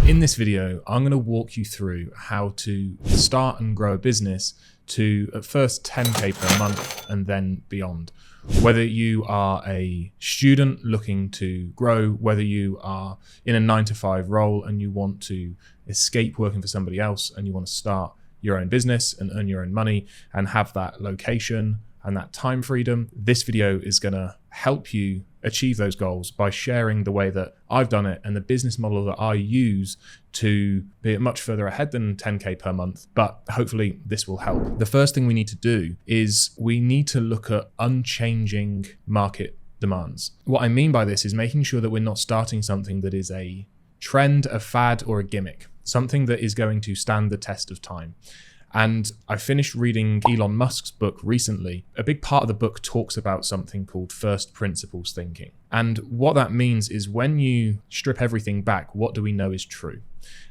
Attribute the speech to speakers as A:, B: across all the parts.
A: In this video, I'm going to walk you through how to start and grow a business to at first 10K per month and then beyond. Whether you are a student looking to grow, whether you are in a 9-to-5 role and you want to escape working for somebody else and you want to start your own business and earn your own money and have that location and that time freedom, this video is going to help you achieve those goals by sharing the way that I've done it and the business model that I use to be much further ahead than 10K per month. But hopefully this will help. The first thing we need to do is we need to look at unchanging market demands. What I mean by this is making sure that we're not starting something that is a trend, a fad, or a gimmick, something that is going to stand the test of time. And I finished reading Elon Musk's book recently. A big part of the book talks about something called first principles thinking. And what that means is when you strip everything back, what do we know is true?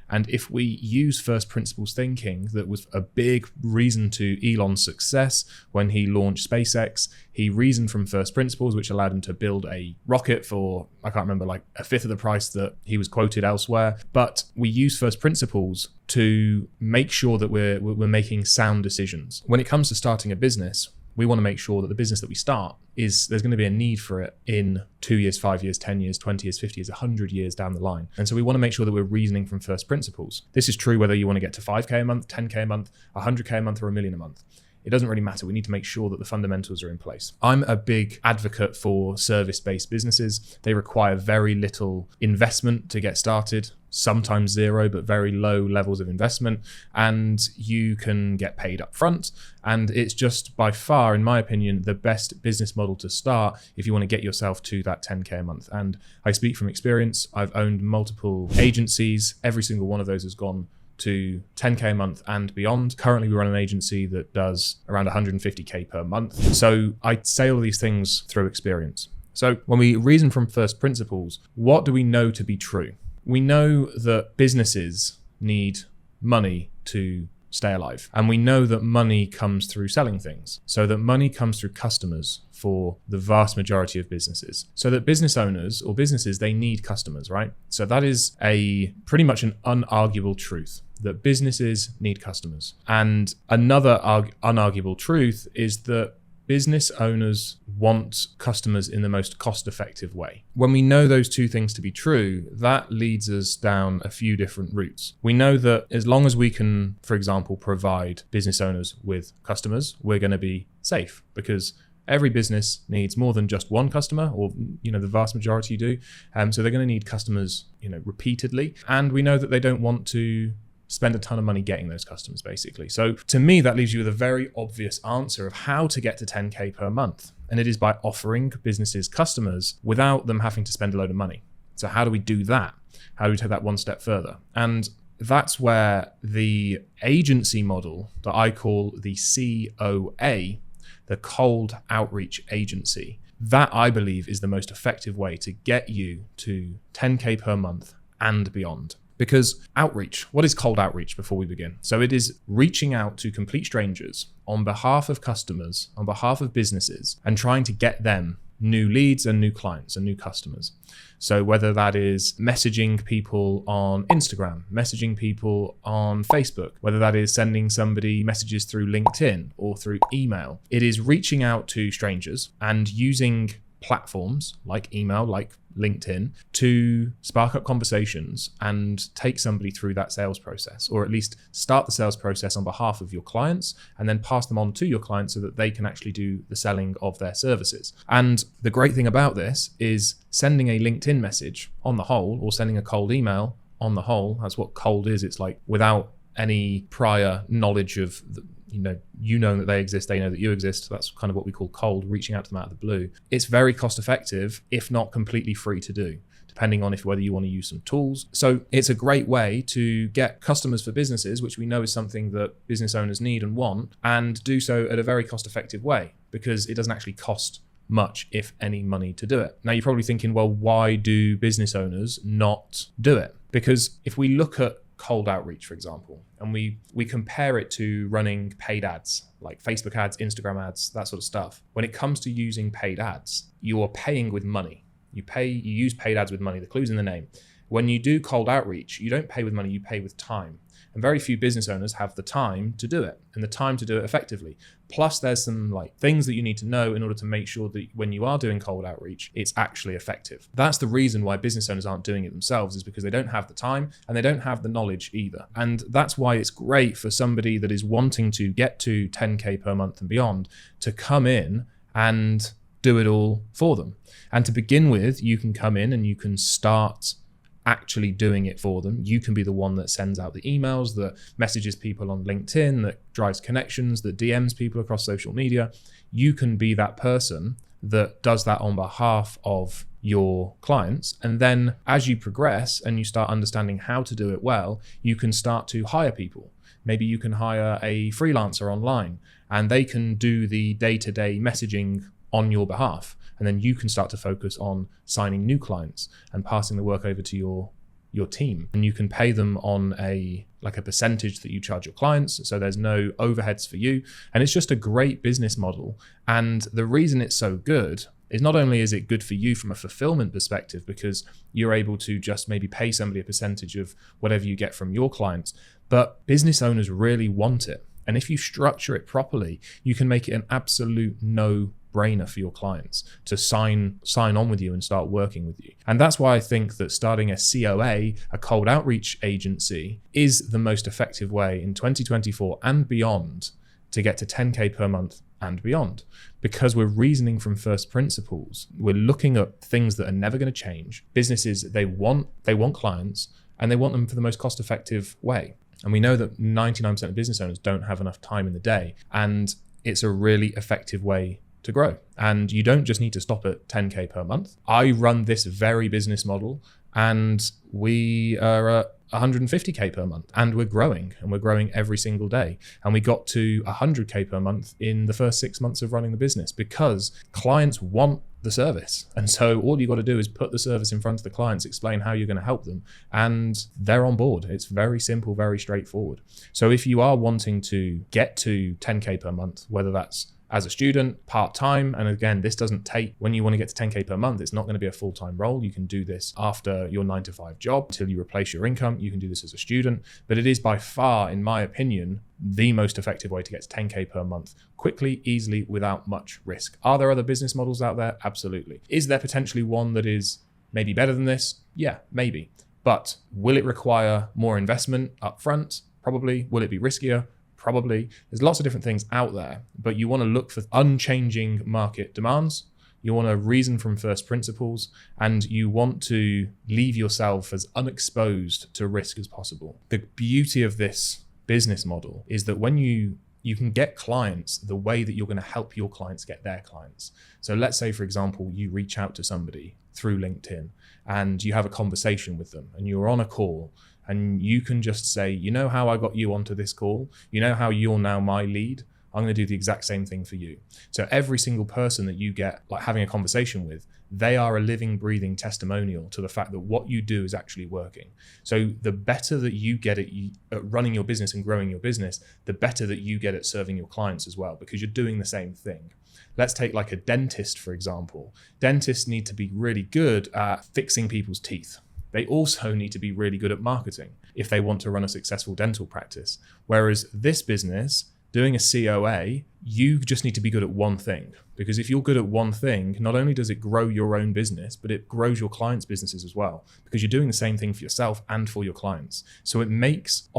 A: And if we use first principles thinking, that was a big reason to Elon's success when he launched SpaceX. He reasoned from first principles, which allowed him to build a rocket for, I can't remember, like a fifth of the price that he was quoted elsewhere. But we use first principles to make sure that we're making sound decisions. When it comes to starting a business, we want to make sure that the business that we start there's going to be a need for it in 2 years, 5 years, 10 years, 20 years, 50 years, 100 years down the line. And so we want to make sure that we're reasoning from first principles. This is true whether you want to get to 5K a month, 10K a month, 100K a month, or $1 million a month. It doesn't really matter. We need to make sure that the fundamentals are in place. I'm a big advocate for service-based businesses. They require very little investment to get started, sometimes zero, but very low levels of investment. And you can get paid up front. And it's just by far, in my opinion, the best business model to start if you want to get yourself to that 10K a month. And I speak from experience. I've owned multiple agencies. Every single one of those has gone to 10K a month and beyond. Currently, we run an agency that does around 150K per month. So I say all these things through experience. So when we reason from first principles, what do we know to be true? We know that businesses need money to stay alive. And we know that money comes through selling things. So that money comes through customers for the vast majority of businesses. So that business owners or businesses, they need customers, right? So that is pretty much an unarguable truth, that businesses need customers. And another unarguable truth is that business owners want customers in the most cost-effective way. When we know those two things to be true, that leads us down a few different routes. We know that as long as we can, for example, provide business owners with customers, we're going to be safe, because every business needs more than just one customer, or the vast majority do. So they're going to need customers, repeatedly. And we know that they don't want to spend a ton of money getting those customers, basically. So to me, that leaves you with a very obvious answer of how to get to 10K per month. And it is by offering businesses customers without them having to spend a load of money. So how do we do that? How do we take that one step further? And that's where the agency model that I call the COA, the cold outreach agency, that I believe is the most effective way to get you to 10K per month and beyond. Because outreach, what is cold outreach before we begin? So it is reaching out to complete strangers on behalf of customers, on behalf of businesses, and trying to get them new leads and new clients and new customers. So whether that is messaging people on Instagram, messaging people on Facebook, whether that is sending somebody messages through LinkedIn or through email, it is reaching out to strangers and using platforms like email, like LinkedIn, to spark up conversations and take somebody through that sales process, or at least start the sales process on behalf of your clients and then pass them on to your clients so that they can actually do the selling of their services. And the great thing about this is sending a LinkedIn message on the whole, or sending a cold email on the whole. That's what cold is. It's like without any prior knowledge of you know that they exist, they know that you exist. That's kind of what we call cold, reaching out to them out of the blue. It's very cost effective, if not completely free to do, depending on whether you want to use some tools. So it's a great way to get customers for businesses, which we know is something that business owners need and want, and do so at a very cost effective way, because it doesn't actually cost much, if any, money to do it. Now you're probably thinking, well, why do business owners not do it? Because if we look at cold outreach, for example, and we compare it to running paid ads like Facebook ads, Instagram ads, that sort of stuff. When it comes to using paid ads, you are paying with money. You use paid ads with money. The clue's in the name. When you do cold outreach, you don't pay with money, you pay with time. And very few business owners have the time to do it and the time to do it effectively. Plus, there's some things that you need to know in order to make sure that when you are doing cold outreach, it's actually effective. That's the reason why business owners aren't doing it themselves, is because they don't have the time and they don't have the knowledge either. And that's why it's great for somebody that is wanting to get to 10K per month and beyond to come in and do it all for them. And to begin with, you can come in and you can start actually doing it for them. You can be the one that sends out the emails, that messages people on LinkedIn, that drives connections, that DMs people across social media. You can be that person that does that on behalf of your clients. And then as you progress and you start understanding how to do it well, you can start to hire people. Maybe you can hire a freelancer online and they can do the day-to-day messaging on your behalf. And then you can start to focus on signing new clients and passing the work over to your team. And you can pay them on a percentage that you charge your clients. So there's no overheads for you. And it's just a great business model. And the reason it's so good is not only is it good for you from a fulfillment perspective, because you're able to just maybe pay somebody a percentage of whatever you get from your clients, but business owners really want it. And if you structure it properly, you can make it an absolute no-brainer for your clients to sign on with you and start working with you. And that's why I think that starting a COA, a cold outreach agency, is the most effective way in 2024 and beyond to get to 10K per month and beyond, because we're reasoning from first principles. We're looking at things that are never going to change. Businesses, they want clients and they want them for the most cost-effective way. And we know that 99% of business owners don't have enough time in the day, and it's a really effective way to grow. And you don't just need to stop at 10K per month. I run this very business model and we are at 150K per month and we're growing every single day. And we got to 100K per month in the first 6 months of running the business because clients want the service. And so all you got to do is put the service in front of the clients, explain how you're going to help them, and they're on board. It's very simple, very straightforward. So if you are wanting to get to 10K per month, whether that's as a student, part-time, and again, this doesn't take, when you want to get to 10K per month, it's not going to be a full-time role. You can do this after your 9-to-5 job until you replace your income. You can do this as a student, but it is by far, in my opinion, the most effective way to get to 10K per month quickly, easily, without much risk. Are there other business models out there? Absolutely. Is there potentially one that is maybe better than this? Yeah, maybe. But will it require more investment up front? Probably. Will it be riskier? Probably. There's lots of different things out there, but you want to look for unchanging market demands. You want to reason from first principles, and you want to leave yourself as unexposed to risk as possible. The beauty of this business model is that when you can get clients the way that you're going to help your clients get their clients. So let's say, for example, you reach out to somebody through LinkedIn and you have a conversation with them and you're on a call, and you can just say, you know how I got you onto this call? You know how you're now my lead? I'm going to do the exact same thing for you. So every single person that you get having a conversation with, they are a living, breathing testimonial to the fact that what you do is actually working. So the better that you get at running your business and growing your business, the better that you get at serving your clients as well, because you're doing the same thing. Let's take a dentist, for example. Dentists need to be really good at fixing people's teeth. They also need to be really good at marketing if they want to run a successful dental practice. Whereas this business, doing a COA, you just need to be good at one thing. Because if you're good at one thing, not only does it grow your own business, but it grows your clients' businesses as well. Because you're doing the same thing for yourself and for your clients. So it makes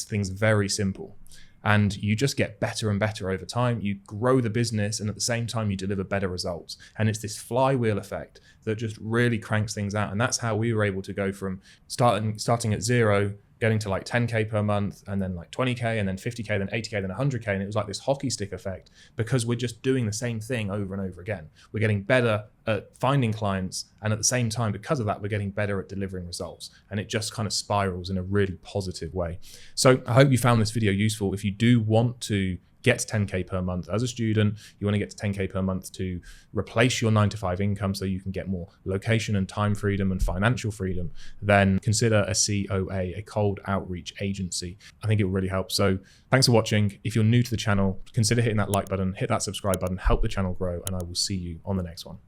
A: things very simple. And you just get better and better over time. You grow the business, and at the same time, you deliver better results. And it's this flywheel effect that just really cranks things out. And that's how we were able to go from starting at zero, getting to 10K per month, and then 20K, and then 50K, then 80K, then 100K. And it was like this hockey stick effect, because we're just doing the same thing over and over again. We're getting better at finding clients, and at the same time, because of that, we're getting better at delivering results. And it just kind of spirals in a really positive way. So I hope you found this video useful. If you do want to get to 10K per month as a student, you want to get to 10K per month to replace your 9-to-5 income so you can get more location and time freedom and financial freedom, then consider a COA, a cold outreach agency. I think it will really help. So thanks for watching. If you're new to the channel, consider hitting that like button, hit that subscribe button, help the channel grow, and I will see you on the next one.